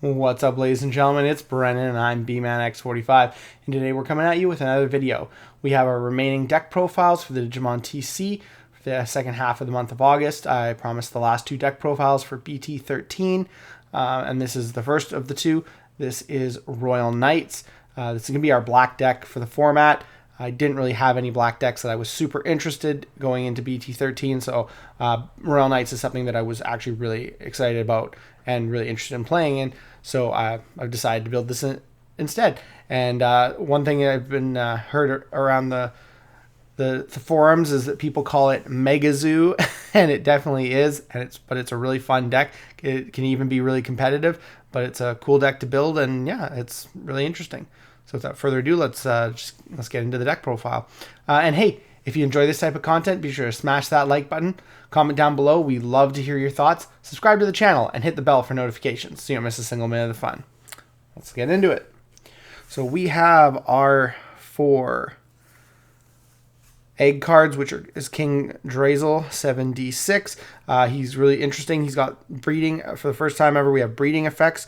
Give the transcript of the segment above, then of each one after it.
What's up, ladies and gentlemen? It's Brennan, and I'm BManX45, and today we're coming at you with another video. We have our remaining deck profiles for the Digimon TCG for the second half of the month of August. I promised the last two deck profiles for BT13, and this is the first of the two. This is Royal Knights. This is going to be our black deck for the format. I didn't really have any black decks that I was super interested going into BT13, so Royal Knights is something that I was actually really excited about and really interested in playing in. So I've decided to build this instead. And one thing I've been heard around the forums is that people call it Megazoo, and it definitely is. But it's a really fun deck. It can even be really competitive, but it's a cool deck to build, and yeah, it's really interesting. So without further ado, let's get into the deck profile. And hey, if you enjoy this type of content, be sure to smash that like button, comment down below. We love to hear your thoughts. Subscribe to the channel and hit the bell for notifications so you don't miss a single minute of the fun. Let's get into it. So we have our 4 egg cards, which is King Drazel 7d6. He's really interesting. He's got breeding for the first time ever. We have breeding effects.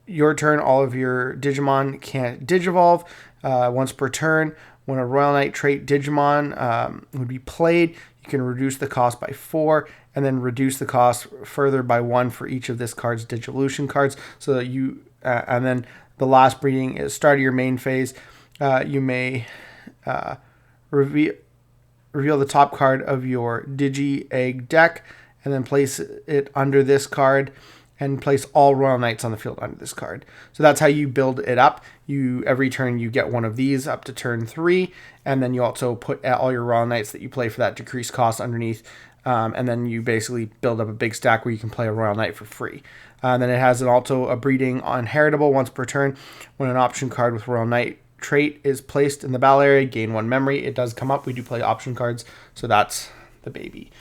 Your turn, all of your Digimon can't Digivolve once per turn. When a Royal Knight trait Digimon would be played, you can reduce the cost by 4 and then reduce the cost further by 1 for each of this card's Digivolution cards. So that you, and then the last breeding is start of your main phase. You may reveal the top card of your Digi Egg deck and then place it under this card and place all Royal Knights on the field under this card. So that's how you build it up. Every turn you get one of these up to turn 3, and then you also put all your Royal Knights that you play for that decreased cost underneath, and then you basically build up a big stack where you can play a Royal Knight for free. And then it has also a breeding on Heritable once per turn. When an option card with Royal Knight trait is placed in the battle area, gain 1 memory. It does come up. We do play option cards, so that's the baby.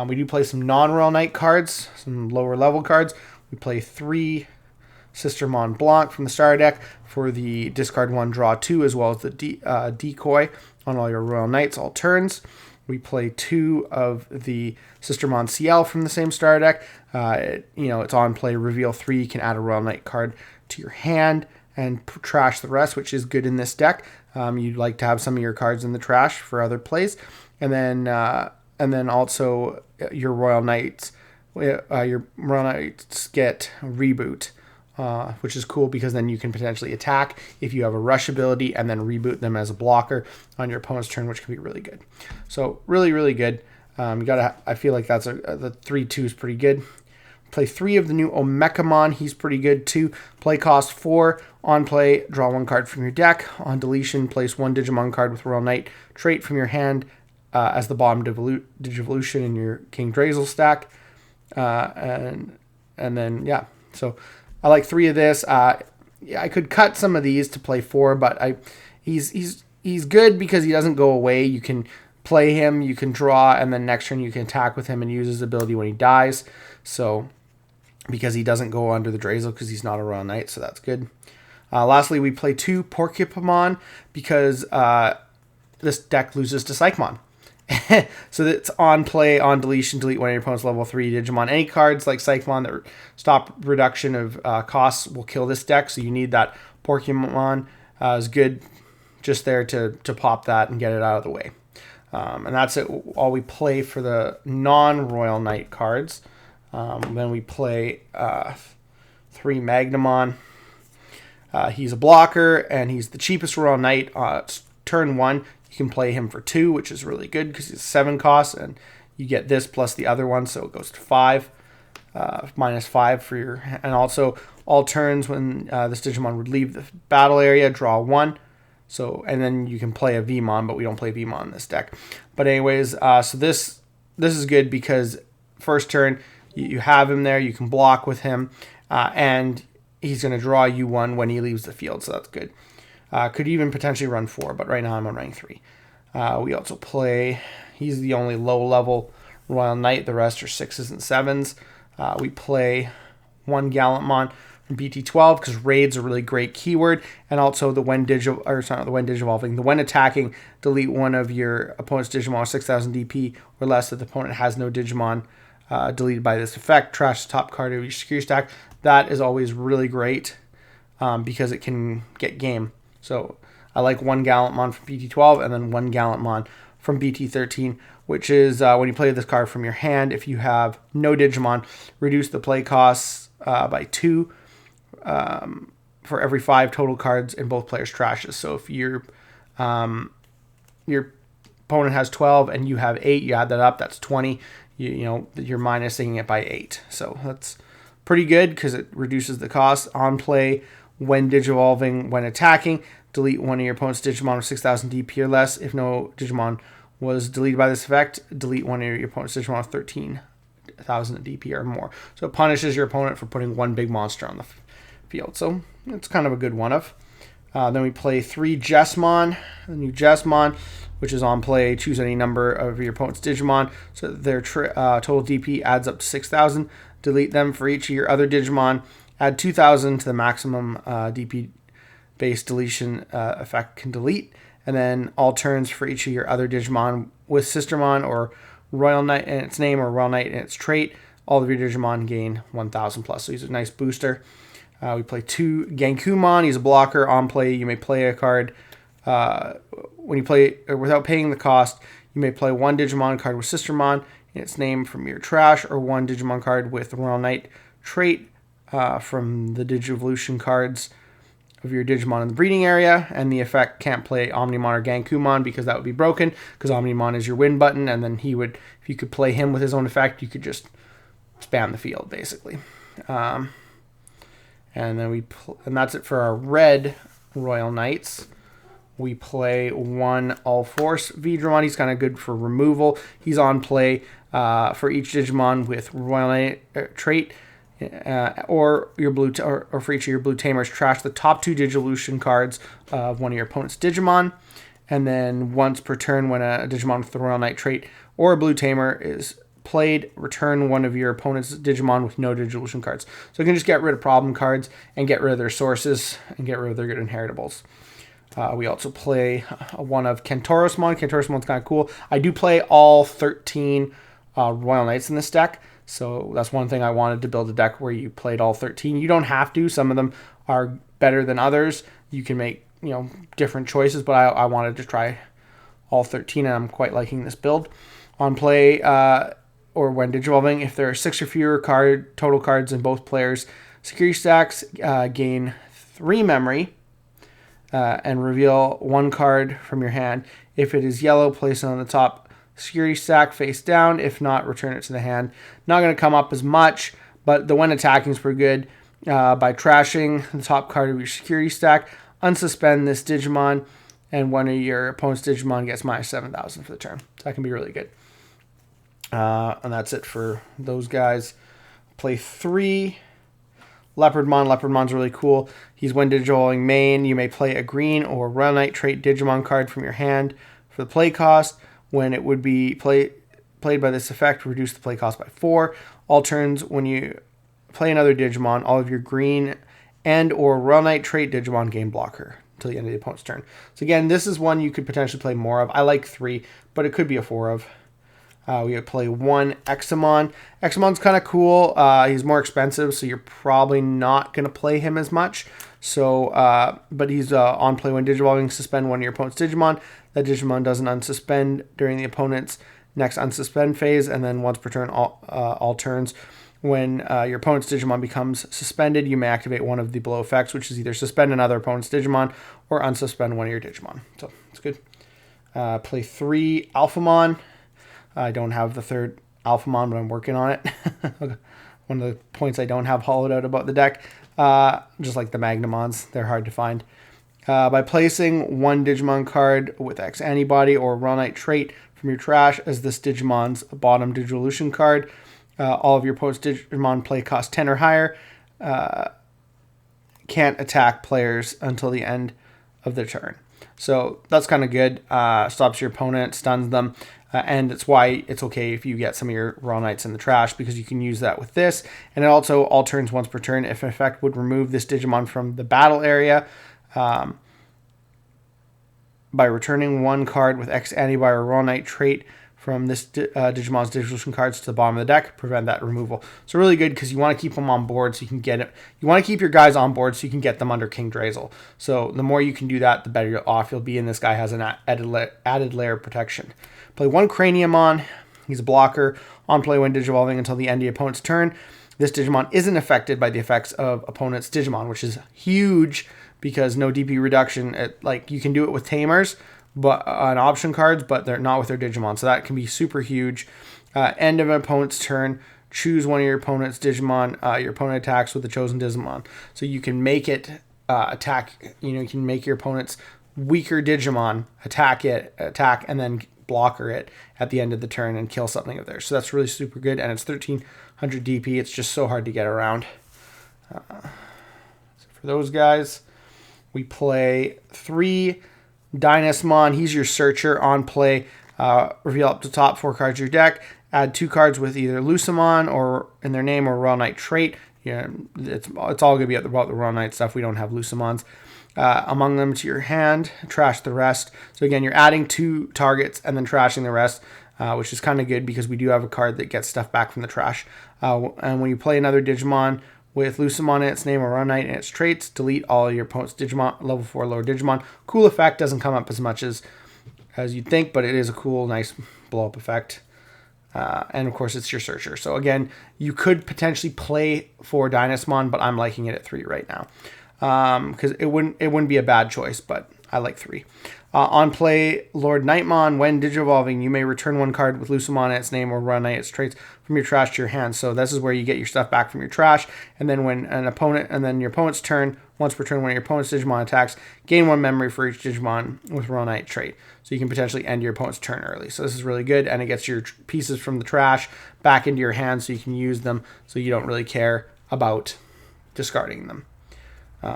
We do play some non-Royal Knight cards, some lower level cards. We play 3 Sister Mont Blanc from the starter deck for the discard 1, draw 2, as well as the decoy on all your Royal Knights all turns. We play 2 of the Sister Mont CL from the same starter deck. It's on play, reveal 3. You can add a Royal Knight card to your hand and trash the rest, which is good in this deck. You'd like to have some of your cards in the trash for other plays. And then also your Royal Knights. Your Royal Knights get reboot, which is cool because then you can potentially attack if you have a rush ability and then reboot them as a blocker on your opponent's turn, which can be really good. So really, really good. I feel like that's the 3/2 is pretty good. Play 3 of the new Omekamon. He's pretty good too. Play cost 4. On play, draw 1 card from your deck. On deletion, place 1 Digimon card with Royal Knight trait from your hand as the bottom Digivolution in your King Drazel stack. And then yeah, so I like 3 of this. I could cut some of these to play 4, but he's good because he doesn't go away. You can play him, you can draw, and then next turn you can attack with him and use his ability when he dies. So because he doesn't go under the Drazel because he's not a Royal Knight, so that's good. Lastly, we play 2 Porcupamon because this deck loses to Psychmon. So it's on play, on deletion, delete one of your opponent's level 3 Digimon. Any cards like Psychmon that stop reduction of costs will kill this deck, so you need that Porcupamon is good just there to pop that and get it out of the way. And that's it, all we play for the non-Royal Knight cards. Then we play 3 Magnamon. He's a blocker, and he's the cheapest Royal Knight. Turn 1, you can play him for 2, which is really good because he's 7 costs, and you get this plus the other one, so it goes to 5, -5 for your. And also, all turns when this Digimon would leave the battle area, draw 1. So, and then you can play a Vmon, but we don't play Vmon in this deck. But anyways, so this is good because first turn you have him there, you can block with him, and he's going to draw you 1 when he leaves the field, so that's good. Could even potentially run 4, but right now I'm on rank 3. We also play, he's the only low-level Royal Knight. The rest are 6s and 7s. We play 1 Gallantmon from BT12 because raid's a really great keyword, and also the when Digivolving, the when attacking, delete one of your opponent's Digimon with 6,000 DP or less if the opponent has no Digimon deleted by this effect. Trash the top card of your security stack. That is always really great because it can get game. So I like 1 Gallantmon from BT12 and then 1 Gallantmon from BT13, which is when you play this card from your hand, if you have no Digimon, reduce the play costs by 2 for every 5 total cards in both players' trashes. So if your opponent has 12 and you have 8, you add that up, that's 20. You're minusing it by 8. So that's pretty good because it reduces the cost. On play, when Digivolving, when attacking, delete one of your opponent's Digimon with 6,000 DP or less. If no Digimon was deleted by this effect, delete one of your opponent's Digimon with 13,000 DP or more. So it punishes your opponent for putting one big monster on the field. So it's kind of a good one-of. Then we play 3 Jessmon, a new Jessmon, which is on play. Choose any number of your opponent's Digimon. So their total DP adds up to 6,000. Delete them for each of your other Digimon. Add 2,000 to the maximum DP-based deletion effect can delete. And then all turns for each of your other Digimon with Sistermon or Royal Knight in its name or Royal Knight in its trait. All of your Digimon gain 1,000 plus. So he's a nice booster. We play 2 Genkumon. He's a blocker. On play, you may play a card. When you play without paying the cost, you may play 1 Digimon card with Sistermon in its name from your trash, or 1 Digimon card with the Royal Knight trait from the Digivolution cards of your Digimon in the breeding area. And the effect can't play Omnimon or Genkumon because that would be broken, because Omnimon is your win button, and then he would, if you could play him with his own effect, you could just spam the field basically. And then and that's it for our red Royal Knights. We play 1 All Force Vidramon. He's kind of good for removal. He's on play for each Digimon with Royal Knight trait, or your blue or for each of your blue tamers. Trash the top 2 Digivolution cards of one of your opponent's Digimon, and then once per turn, when a Digimon with the Royal Knight trait or a blue tamer is played, return one of your opponent's Digimon with no Digivolution cards. So you can just get rid of problem cards and get rid of their sources and get rid of their good inheritables. We also play one of Kentorosmon. Kentorosmon's kind of cool. I do play all 13 Royal Knights in this deck, so that's one thing I wanted to build a deck where you played all 13. You don't have to. Some of them are better than others. You can make different choices, but I wanted to try all 13, and I'm quite liking this build. On play, or when Digivolving, if there are 6 or fewer total cards in both players' security stacks, gain 3 memory. And reveal 1 card from your hand. If it is yellow, place it on the top security stack face down. If not, return it to the hand. Not going to come up as much, but the when attacking is pretty good. By trashing the top card of your security stack, unsuspend this Digimon, and one of your opponent's Digimon gets minus 7,000 for the turn. So that can be really good. And that's it for those guys. Play 3 Leopardmon. Leopardmon's really cool. He's when Digivolving main, you may play a green or Royal Knight trait Digimon card from your hand for the play cost. When it would be played by this effect, reduce the play cost by 4. All turns, when you play another Digimon, all of your green and or Royal Knight trait Digimon gain blocker until the end of the opponent's turn. So again, this is one you could potentially play more of. I like 3, but it could be a 4 of. We would play 1 Extemon. Extemon's kind of cool. He's more expensive, so you're probably not going to play him as much. So, but he's on play when Digivolving. Suspend one of your opponent's Digimon. That Digimon doesn't unsuspend during the opponent's next unsuspend phase, and then once per turn, all turns. When your opponent's Digimon becomes suspended, you may activate one of the below effects, which is either suspend another opponent's Digimon or unsuspend one of your Digimon. So it's good. Play 3 Alphamon. I don't have the 3rd Alphamon, but I'm working on it. One of the points I don't have hollowed out about the deck, just like the Magnamons, they're hard to find. By placing 1 Digimon card with X antibody or Royal Knight trait from your trash as this Digimon's bottom Digivolution card, all of your opponent's Digimon play cost 10 or higher, can't attack players until the end of their turn. So that's kind of good. Stops your opponent, stuns them. And it's why it's okay if you get some of your Royal Knights in the trash, because you can use that with this. And it also alterns once per turn. If an effect would remove this Digimon from the battle area by returning 1 card with X antibody or Royal Knight trait from this Digimon's Digivolution cards to the bottom of the deck, prevent that removal. So really good because you want to keep them on board so you can get it. You want to keep your guys on board so you can get them under King Drazel. So the more you can do that, the better off you'll be. And this guy has an added layer of protection. Play one Craniumon. He's a blocker. On play when Digivolving until the end of the opponent's turn. This Digimon isn't affected by the effects of opponent's Digimon, which is huge because no DP reduction. Like you can do it with Tamers, but on option cards, but they're not with their Digimon. So that can be super huge. End of an opponent's turn, choose one of your opponent's Digimon. Your opponent attacks with the chosen Digimon. So you can make it attack. You can make your opponent's weaker Digimon attack, and then blocker it at the end of the turn and kill something of theirs. So that's really super good, and it's 1300 DP. It's just so hard to get around. So for those guys, we play 3 Dynasmon. He's your searcher. On play, reveal up to top 4 cards of your deck. Add 2 cards with either Lucamon or in their name or Royal Knight trait. Yeah, it's all going to be about the Royal Knight stuff. We don't have Lucamons. Among them to your hand, trash the rest. So again, you're adding 2 targets and then trashing the rest, which is kind of good because we do have a card that gets stuff back from the trash. And when you play another Digimon with Lucamon in its name or Royal Knight in its traits, delete all your opponent's Digimon, level 4 lower Digimon. Cool effect, doesn't come up as much as you'd think, but it is a cool, nice blow-up effect. And of course, it's your searcher. So again, you could potentially play 4 Dynasmon, but I'm liking it at 3 right now. Because it wouldn't be a bad choice, but I like 3. On play, Lord Nightmon. When Digivolving, you may return 1 card with Lucamon in its name or Royal Knight its traits from your trash to your hand. So this is where you get your stuff back from your trash. And then when your opponent's turn, once per turn, when your opponent's Digimon attacks, gain 1 memory for each Digimon with Royal Knight trait. So you can potentially end your opponent's turn early. So this is really good, and it gets your pieces from the trash back into your hand so you can use them. So you don't really care about discarding them.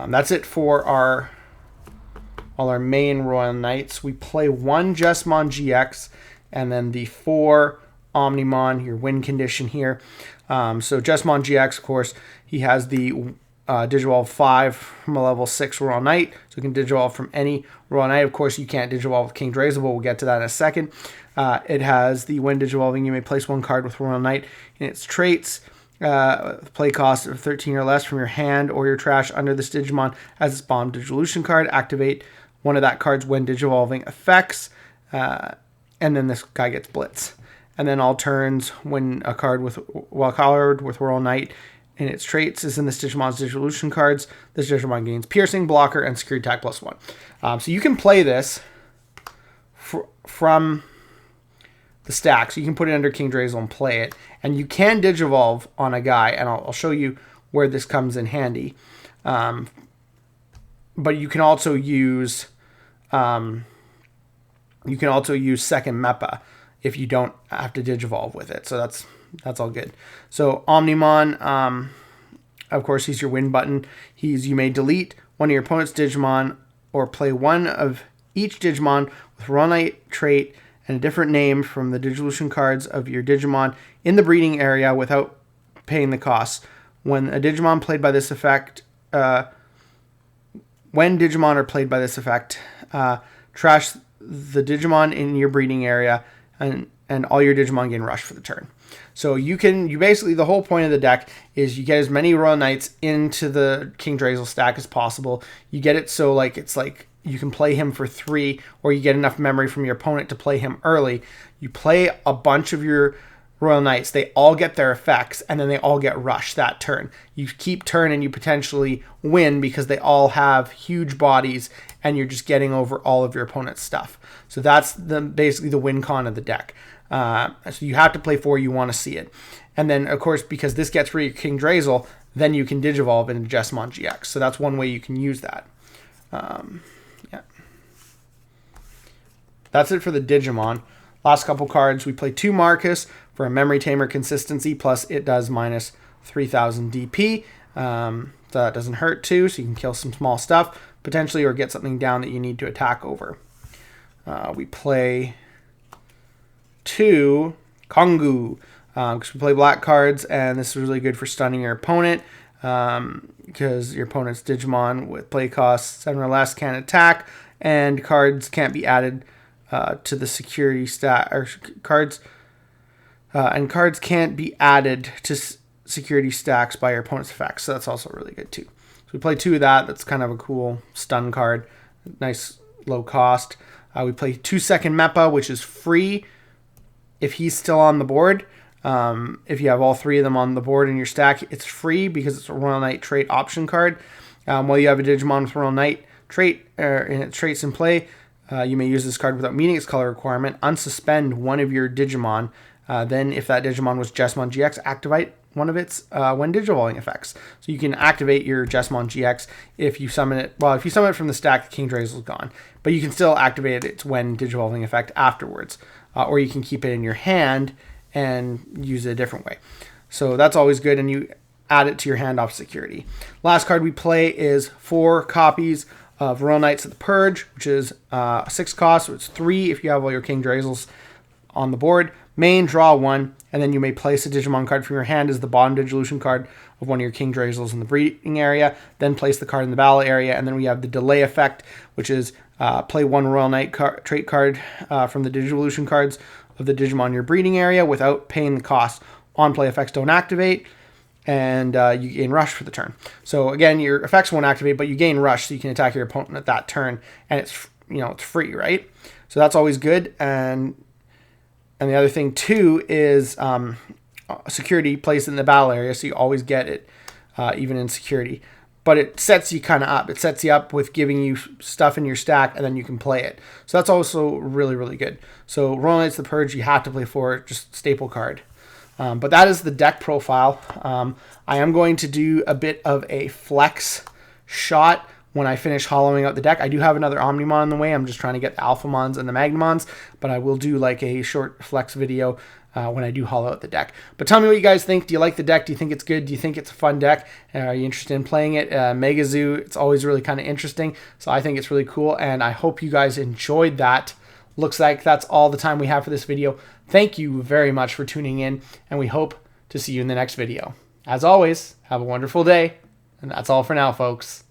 That's it for all our main Royal Knights. We play 1 Jesmon GX and then the 4 Omnimon, your win condition here. So Jesmon GX, of course, he has the Digivolve 5 from a level 6 Royal Knight. So you can Digivolve from any Royal Knight. Of course, you can't Digivolve with King Drazel, but we'll get to that in a second. It has the when Digivolving, you may place 1 card with Royal Knight in its traits. Play cost of 13 or less from your hand or your trash under this Digimon as its bomb Digivolution card. Activate one of that card's when Digivolving effects, and then this guy gets Blitz. And then all turns when a card with Royal Knight in its traits is in this Digimon's Digivolution cards, this Digimon gains Piercing, Blocker, and Security Attack +1. So you can play this from the stack, so you can put it under King Drazel and play it, and you can Digivolve on a guy, and I'll show you where this comes in handy. But you can also use second Meppa if you don't have to Digivolve with it. So that's all good. So Omnimon, of course, he's your win button. You may delete one of your opponent's Digimon or play 1 of each Digimon with Royal Knight trait and a different name from the Digivolution cards of your Digimon in the breeding area without paying the costs. When Digimon are played by this effect, trash the Digimon in your breeding area, and all your Digimon gain rush for the turn. So you basically, the whole point of the deck is you get as many Royal Knights into the King Drazel stack as possible. You get it so it's like you can play him for 3, or you get enough memory from your opponent to play him early. You play a bunch of your Royal Knights, they all get their effects, and then they all get rushed that turn. You keep turn and you potentially win because they all have huge bodies and you're just getting over all of your opponent's stuff. So that's basically the win con of the deck. So you have to play 4, you want to see it. And then, of course, because this gets rid of King Drazel, then you can Digivolve into Jesmon GX. So that's one way you can use that. Yeah. That's it for the Digimon. Last couple cards, we play 2 Marcus for a Memory Tamer consistency, plus it does minus 3,000 DP. So that doesn't hurt too, so you can kill some small stuff, potentially, or get something down that you need to attack over. We play 2 Kongu, because we play black cards, and this is really good for stunning your opponent, because your opponent's Digimon with play cost 7 or less can't attack, and cards can't be added to the security stat or cards, and cards can't be added to security stacks by your opponent's effects. So that's also really good too. So we play 2 of that. That's kind of a cool stun card. Nice low cost. We play 2-second Meppa, which is free if he's still on the board. If you have all 3 of them on the board in your stack, it's free because it's a Royal Knight trait option card. While you have a Digimon with Royal Knight trait and its traits in play, you may use this card without meeting its color requirement. Unsuspend one of your Digimon. Then, if that Digimon was Jesmon GX, activate one of its when Digivolving effects. So you can activate your Jesmon GX if you summon it. Well, if you summon it from the stack, King Drazel is gone. But you can still activate its when Digivolving effect afterwards. Or you can keep it in your hand and use it a different way. So that's always good, and you add it to your hand off security. Last card we play is 4 copies of Royal Knights of the Purge, which is 6 cost, so it's 3 if you have all your King Drazels on the board. Main, draw 1, and then you may place a Digimon card from your hand as the bottom Digivolution card of one of your King Drazels in the breeding area, then place the card in the battle area, and then we have the delay effect, which is play 1 Royal Knight trait card from the Digivolution cards of the Digimon in your breeding area without paying the cost. On play effects don't activate, and you gain rush for the turn. So again, your effects won't activate, but you gain rush, so you can attack your opponent at that turn, and it's free, right? So that's always good. And the other thing too is security placed in the battle area, so you always get it, even in security. But it sets you kind of up. It sets you up with giving you stuff in your stack, and then you can play it. So that's also really, really good. So Royal Knights of the Purge, you have to play for, just staple card. But that is the deck profile. I am going to do a bit of a flex shot when I finish hollowing out the deck. I do have another Omnimon in the way. I'm just trying to get the Alphamons and the Magnamons, but I will do like a short flex video when I do hollow out the deck. But tell me what you guys think. Do you like the deck? Do you think it's good? Do you think it's a fun deck? Are you interested in playing it? Megazoo, it's always really kind of interesting, so I think it's really cool, and I hope you guys enjoyed that. Looks like that's all the time we have for this video. Thank you very much for tuning in, and we hope to see you in the next video. As always, have a wonderful day, and that's all for now, folks.